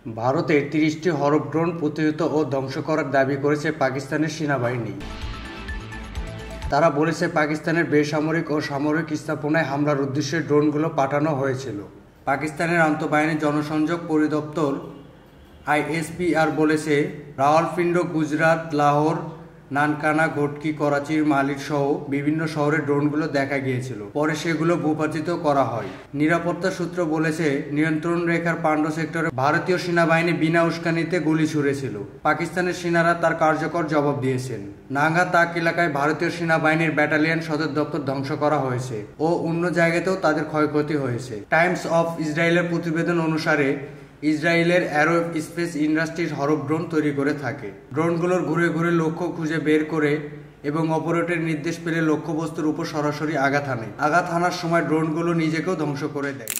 ভারতের ৩০টি হরফ ড্রোন প্রতিহত ও ধ্বংস করার দাবি করেছে পাকিস্তানের সেনাবাহিনী। তারা বলেছে পাকিস্তানের বেসামরিক ও সামরিক স্থাপনায় হামলার উদ্দেশ্যে ড্রোনগুলো পাঠানো হয়েছিল। পাকিস্তানের আন্তঃবাহিনী জনসংযোগ পরিদপ্তর আইএসপিআর বলেছে রাওয়ালপিন্ডি, গুজরাট, লাহোর, নানকানা, ঘটকি, করাচির মালির সহ বিভিন্ন শহরে ড্রোনগুলো দেখা গিয়েছিল। পরে সেগুলো ভূপাতিত করা হয়। নিরাপত্তা সূত্র বলেছে নিয়ন্ত্রণ রেখার পান্ডু সেক্টরে ভারতীয় সেনাবাহিনী বিনা উস্কানিতে গুলি ছুড়েছিল। পাকিস্তানের সেনারা তার কার্যকর জবাব দিয়েছেন। নাঙ্গা তাক এলাকায় ভারতীয় সেনাবাহিনীর ব্যাটালিয়ন সদর দপ্তর ধ্বংস করা হয়েছে ও অন্য জায়গাতেও তাদের ক্ষয়ক্ষতি হয়েছে। টাইমস অফ ইসরায়েলের প্রতিবেদন অনুসারে ইসরায়েলের অ্যারো স্পেস ইন্ডাস্ট্রিজ হরফ ড্রোন তৈরি করে থাকে। ড্রোনগুলোর ঘুরে ঘুরে লক্ষ্য খুঁজে বের করে এবং অপারেটরের নির্দেশ পেলে লক্ষ্যবস্তুর উপর সরাসরি আঘাত হানে। আঘাত হানার সময় ড্রোনগুলো নিজেকেও ধ্বংস করে দেয়।